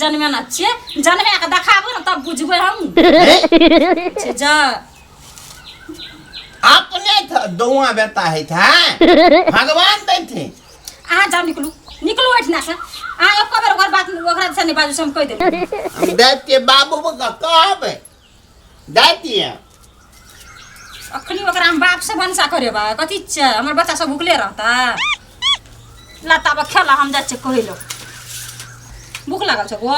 जन्मे न छे जन्मे के देखाबो न तब बुझबै हम छे जा अपने दोआ बेटा है था भगवान दै थे आ जाओ निकलू ओठना से आ एक बेर ओकर बात ओकरा से नहीं बाजू से हम कह दे हम दैते बाबू का कहबे दैती अखनी ओकरा हम बाप से भनसा करे बा कथि छ हमर बच्चा सब भूखले रहता लाता बा खेला हम जा छ कहिलो भूख लागल छ गो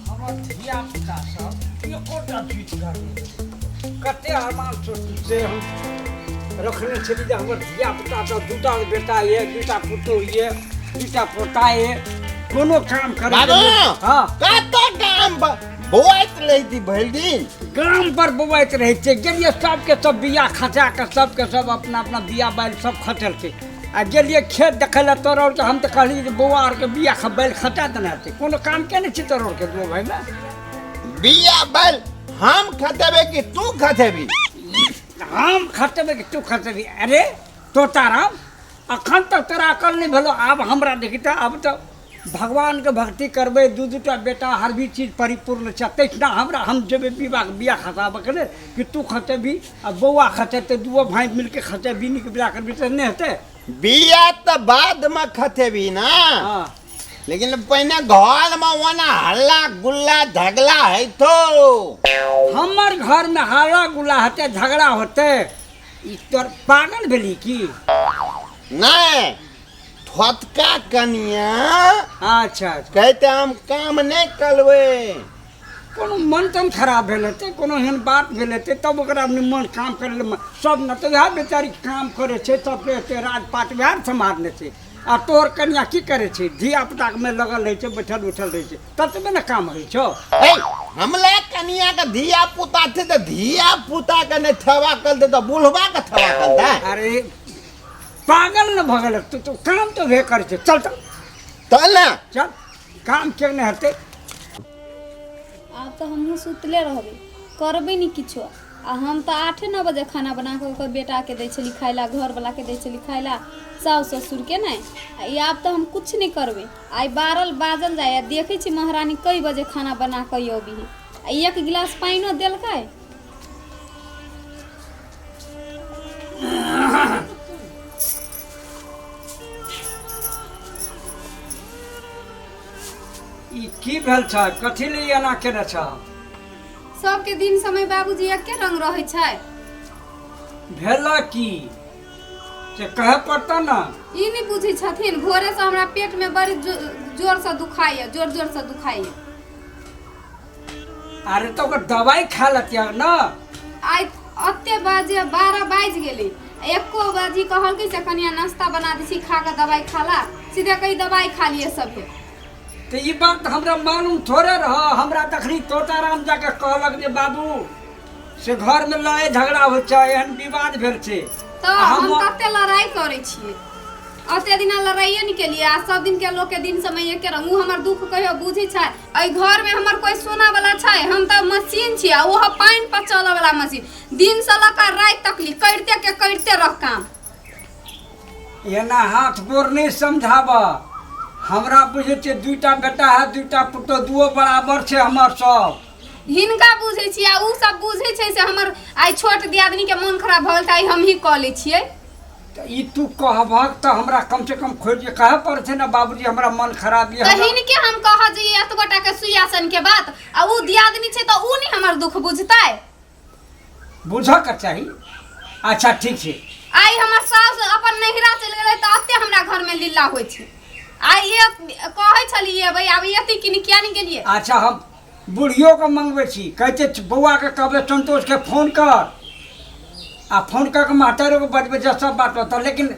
हमर धिया पुता सब एकोटा जीत कर कते अरमान से हम रखने छली जे हमर धिया पुता सब दूटा बेटा ये दूटा पुतो ये दूटा पोता ये कोनो काम करे बाबू हां कत काम बोआइत रही भर दिन काम पर बोआइत रहे छे गेलिए सबके सब बिया खचा के सबके सब अपना अपना बिया बैल सब खटल के आ गेलिए खेत देखै ला तोरौर के हम त कहली जे बौआ आर के बिया बैल खटा देना छै कोनो काम केने छी तोरौर के दो भाई में बिया बैल हम खतेबे कि तू खतेबी हम खतेबे कि तू खतेबी अरे तोताराम अखन तक तोरा अकल नहीं भेलो आब हमरा देखी त अब त भगवान के भक्ति करबे दू दूटा बेटा हर भी चीज परिपूर्ण छ तैना हमरा हम जेबे विवाह बिया खसाब करे कि तू खतेबी आ बौआ खतेते दुओ भाई मिलके खतेबी निक बिया करबी त नहीं हेते बिया त बाद में खतेबी ना हां लेकिन पहले घर में वना हल्ला गुल्ला झगड़ा है तो हमर घर में हल्ला गुल्ला होते झगड़ा होते ई तोर पागल भेली की नहीं थोतका कनिया अच्छा कहते हम काम नहीं करबे कोनो मन तन खराब भेल हेतै कोनो एहन बात भेल हेतै तब ओकरा अपने मन काम करे ले सब न तो वह बेचारी काम करे छै सब पे राजपाट वह संभालने छै आ तोर कनिया की करे छै धिया पुता में लगल रहे छै बैठल रहे छै ततबे न काम होइ छौ हमले कनिया के धिया पुता थे तो धिया पुता के नहीं थवा कर दे तो बुढ़वा के थवा कर दे अरे पागल न भगल तो काम तो वे करे छै चल चल ना चल काम के न हेतै आब तो हमहूँ सुतले रहबे करबे नहीं किछो आ हम तो 8-9 बजे खाना बना के ओकर बेटा के दै छली खाय ला घर वाला के दै छली खाय ला सास ससुर के नहीं आब तो हम कुछ नहीं करबे आई 12 बाजल जाए देखे छी महारानी कई बजे खाना बना के अबी एक गिलास पाइनो देलकै ई की भेल छ कथि ले एना केने छ सबके दिन समय बाबूजी एके रंग रहे छै भेला की से कहे पड़ता ना ई नहीं बुझी छथिन भोरे से हमरा पेट में बड़ी जोर से दुखाइए जोर से दुखाइए अरे तो ओकर दवाई खा लतिया ना आई अत्ते बाजे 12 बाज गेली एको बाजी कहल कि से कनिया नाश्ता बना दी छी खा के दवाई खाला सीधे कई दवाई खा लिए सब तो ये बात हमरा मालूम थोड़े रह हमरा तखनी तोताराम जाके कहलक जे बाबू से घर में लड़ाई झगड़ा हो छै एहन विवाद भेल छै तो हम कते लड़ाई करे छिए अते दिन लड़ाइए नहीं के लिए आ सब दिन के लोग के दिन समय एके रंग हमर दुख कहियो बुझी छै एई घर में हमर कोई सोना वाला छै हम त मशीन छी आ ओह पानी पर चले वाला मशीन दिन से लका रात तक ली करते रह काम एना हाथ गोर नहीं समझाबा हमरा बुझे छै दूटा बेटा है दूटा पुतो दुओ बराबर छै हमर सब हिनका बुझे छी आ उ सब बुझे छै से हमर आई छोट दियादनी के मन खराब भल त आई हम ही क ले छिए त ई तू कहबक त हमरा कम से कम खोज के कहे पर छै ना बाबूजी हमरा मन खराब ये त हिनके हम कह जे एतबटा के सुयासन के बात आ उ दियादनी छै त उ नहीं हमर दुख बुझतै बुझा के चाही अच्छा ठीक छै आई हमर सास अपन नहिरा चल गेलै त अत्ते हमरा घर में लीला होय छै आई ये कहै छलिए भाई आब एती कि किया नहीं गेलिए अच्छा हम बुढ़ियो के मंगवे छी कहते बौआ के कहबे संतोष के फोन कर आ फोन करके मास्टरों को बजबे जे सब बात होता लेकिन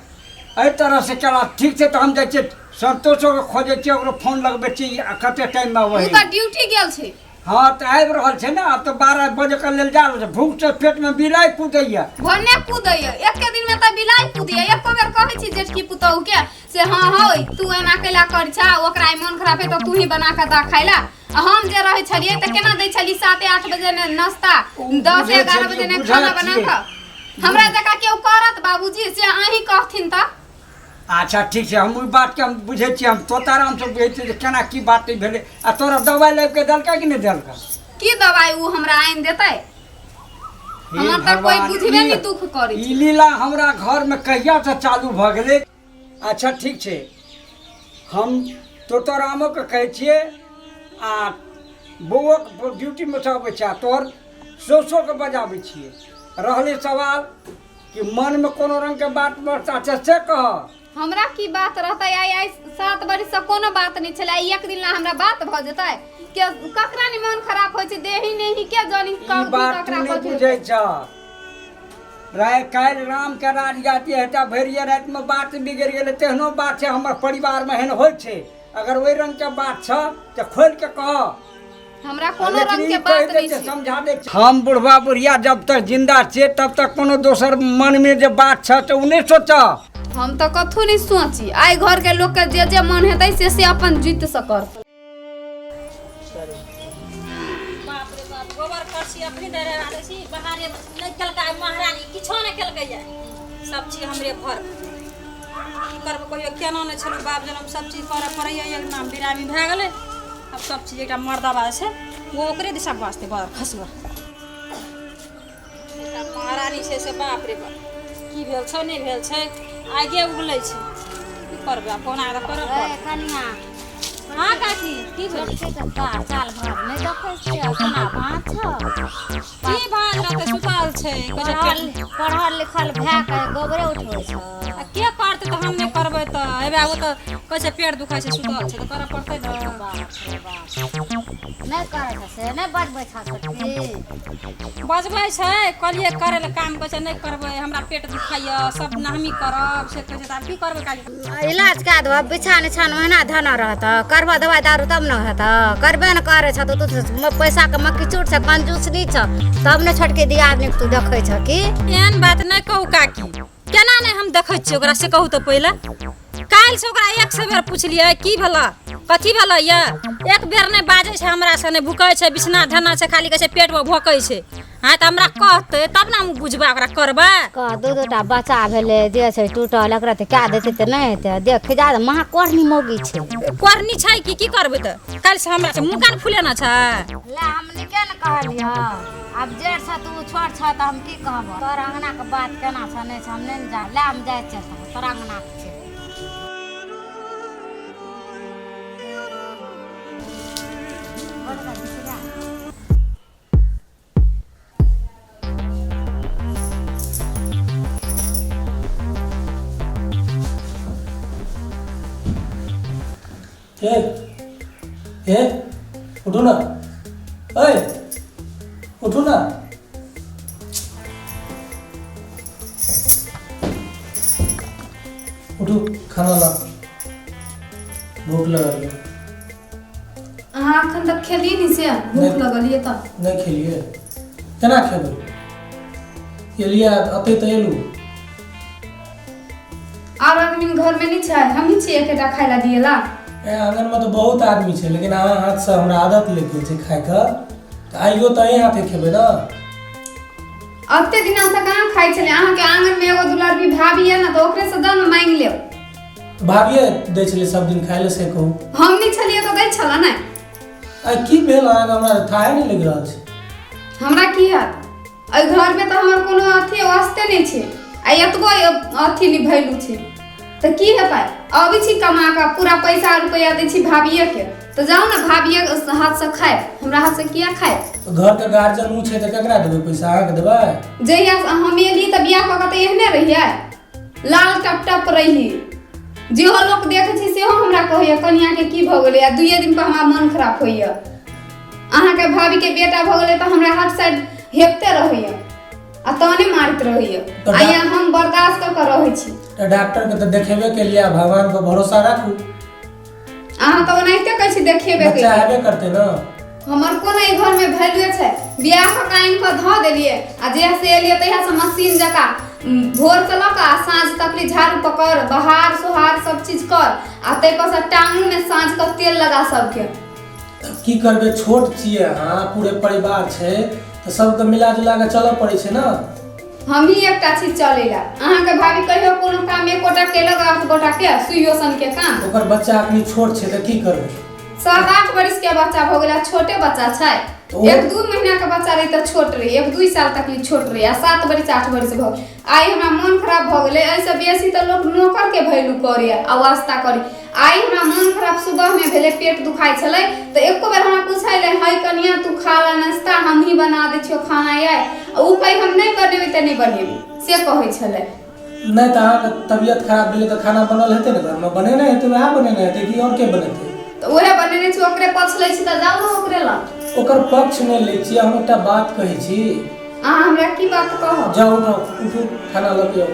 एहि तरह से चला ठीक छै तो हम जाइ छियै संतोषो के खोजे छियै ओकरो फोन लगबे छी आ कते टाइम में वही उनका ड्यूटी गेल छै हाँ तो आबि रहल छै ना अब तो 12 बजे के लेल जा रहल छै भूख से पेट में बिलाई कूदैया भने कूदैया एक के दिन में त बिलाई कूदैया एको बेर कहै छी जेठकी पुतहु के से हां होय तू एना केला कर छा ओकरा मन खराब है तो तू ही बना के दा खाइला हम जे रहे छलिए त केना दै छली 7-8 बजे ने नाश्ता 10-11 बजे ने खाना बना के हमरा जका केउ करत बाबूजी से अही कहथिन त अच्छा ठीक छै, हम ओहि बातके हम बुझै छियै, हम तोताराम से बुझै छियै जे केना की बात भेलै। आ तोरा दवाइ लेके देलकै कि नहि देलकै? की दवाई उ हमरा आनि देतै? हमरा तऽ कोई बुझबे नहीं दुख करै छै। ई लीला हमरा घरमे कहिया से चालू भऽ गेलै। अच्छा ठीक छै, हम तोतारामोके कहै छियै आ बौओके ड्यूटीमे से अबै छै, तोहर सोसोके बजाबै छियै। रहलै सवाल कि मनमे कोनो रङ्गके बात बरसा छै से कह। हमरा की बात रहतै? आई 7 बरिस से कोनो बात नहीं छलै, एक दिन ला हमरा बात भ जेतै के ककरा नि मन खराब होय छै, देही नहीं के जानी ई बात तू नहीं बुझै छ। काल्हि राम के राज गाती हेता भरिये रातिमे बात बिगड़ि गेलै, तेहनो बात छै हमर परिवारमे एहन होइ छै। अगर ओहि रंग के बात छ तऽ खोल के कह। हमरा कोनो रंग के बात नहीं छै, समझा दे। हम बुढ़वा बुढ़िया जब तक जिंदा छियै तब तक कोनो दोसर मन में जे बात छ तऽ उ नहीं सोच। हम तो कथु नहीं सोची। आई घर के लोग के जे मन हेतै से अपन जीत सकर। बाप रे बाप, गोबर करसी अपनी दे रहल छी, बाहरे नहीं केलकै महारानी, किछो नहीं केलकै या सब चीज हमरे घर की करब। कहियो केना नहीं छल बाप जनम, सब चीज करे पड़ैया। एक नाम बिरामी भए गेलै, अब सब चीज एकटा मर्दाबा छै वो ओकरे दिशा वास्ते बड़ खसुआ महारानी छै से। बाप रे बाप, की भेल छै नहीं भेल छै, आगे उगलै छै, की करबै कोना करब। कनिया हाँ काकी की भेल? साल भर नहीं देखै छियै केना भात छ। की भात रहतै, सुतल छै पढ़ल लिखल भए के गोबरे उठबै छ। आ के करतै तऽ हम नहीं करबै तऽ हेबे ओ तऽ कहै छै पेट दुखाइ छै, सुतल छै तऽ करऽ पड़तै ने। नहीं करे छ से नहीं बजबै छ छोटकी। बजबै छै कहलिए करे ले काम कहै छै नहीं करबै, हमरा पेट दुखाइए सब नाहमी करब से कहै छै। तऽ आब की करबै काकी? इलाज कए देबऽ, बिछा निछान ओहिना धन रहत, करबऽ दवाई दारू तब न हेत। करबे न करे छ तऽ तू पैसा के मक्की चूट छ, कंजूसनी छ, तब ने छोटके दियादनी तू देखै छ की। एहन बात नहीं कहू काकी, केना नहीं हम देखै छियै ओकरा से कहू तऽ पहिले। काल्हि से ओकरा 100 बेर पुछलियै की भेला कथी भेला या, एक बेर नहीं बाजै छै हमरा से, नहीं भूकै छै, बिछना धना छै, खाली कहै छै पेट में भोकै छै। हाँ तऽ हमरा कहतै तब ना हम बुझबै ओकरा करबै। कह दू टा बच्चा भेलै, जे छै टूटल, एकरा तऽ कए देतै तऽ नहीं हेतै। देख जा महा कोढ़नी मौगी छै, कोरनी छै की करबै तऽ? काल्हि से हमरा से मुँह कान फुलेना छै। ले हम निके न कहलिह। अब जेठ छ तू छोट छ तऽ हम की कहब? तोर अंगना के बात केना छ नहीं छ हम नहीं जा। ले हम जाय छै तोर अंगना के छै। ए उठो ना, ओए उठो ना। उठो खाना ला, भूख लगल है। अहाँ अखन तक खेली नहीं से भूख लगल ये त नहीं खेलिए केना खेबै? एलिया अते तऽ एलू। और आदमी घर में नहीं छै, हम ही छी एकेटा खाय ला दिए ला। आंगन में तो बहुत आदमी छै, लेकिन अहाँ हाथ से हमरा आदत लग गेल छै खाय के, तऽ आइयो तऽ अहीं हाथे खेबै ना। अते दिन से कहाँ खाई छले? अहाँ के आंगन में एगो दुलारबी भाभी है ना, तो ओकरे से दाम मांग लेब। भाभिये दै छलै सब दिन खाय ले से कहू। हम नहीं छलिए तो दै छला ना। आ की भेल अहाँके? हमरा थाहे नहीं लग रहल छै। हमरा की हैत? एहि घर में तो हमर कोनो अथी वास्ते नहीं छै, आ एतगो अथी नहीं भैलू छै तो की हेतै? अबै छी कमा के पूरा पैसा रुपया दै छी भाभिये के, तो जाओ ना भाभिये हाथ से खाए, हमरा हाथ से किया खाए? घर के गार्जियन ऊ छै तऽ केकरा देबै पैसा? अहाँके देबै? जहिया हम एली तऽ बियाह कऽ के तऽ एहने रहियै, लाल टप टप रही। जेहो लोक देखै छी सेहो हमरा कहैया कनिया के की भऽ गेलै, आ दुइये दिन पर हमरा मन खराब होइया। अहाँ के भाभी के बेटा भऽ गेलै तऽ हमरा हाथ साइड हेपते रहैया आ तहने मारत रहैया, आ या हम बर्दाश्त कऽ के रहै छी। तऽ डॉक्टर के तऽ देखेबे के लिए, भगवान पर भरोसा राखू। अहाँ तऽ ओनाहिते कहै छी देखेबे बच्चा के, हेबे करतै ना। हमर कोनो एहि घर में वैल्यू छै? बियाह के काइन पर धऽ देलियै, आ जहिया से एलियै तहिया से मशीन जका भोर से लऽ कऽ आ साँझ तक झाड़ू पकड़, बहार सोहार सब चीज कर, आ तै पर से टांगू में साँझ के तेल लगा सबके। की करबै? छोट छियै अहाँ, पूरे परिवार छै तऽ सब तऽ मिला जुला के चलऽ पड़ै छै ना। हम ही एकटा चीज चलेला अहाँ के भाभी कहियो कोनो काम एक गोटा केलक 8 गोटा के सुइयो सन के काम ओकर बच्चा अखनी छोट छै त की करबै 7-8 वर्ष के बच्चा भ गेला छोटे बच्चा छै तो 1-2 महीना के बच्चा रही तो छोट रही 1-2 साल तक ली छोट रही 7 वर्ष 8 वर्ष भ आई हमरा मन खराब भ गेले ऐसे बेसी तो लोग नौकर के वैल्यू करे अवस्था करी आई हमरा मन खराब सुबह में भेले पेट दुखाई छले तो एको बार हमरा पूछैले हई कनिया तू खा ला नाश्ता हम ही बना दे छियो खाना आए उ कहि हम नहीं बनेबे त नहीं बनेबे से कहै छले नहीं त अहाँके तबियत खराब भेलै त खाना बनल हेतै ने घर में बनेने हेतै वएह बनेने हेतै कि और के बनेतै तो ओहे बनेने छी ओकरे पछ लै छी त जाऊ ना ओकरे ला ओकर पक्ष नहीं लै छी हम एकटा बात कहै छी अहाँ हमरा की बात कहब जाओ उठो खाना लऽ के आओ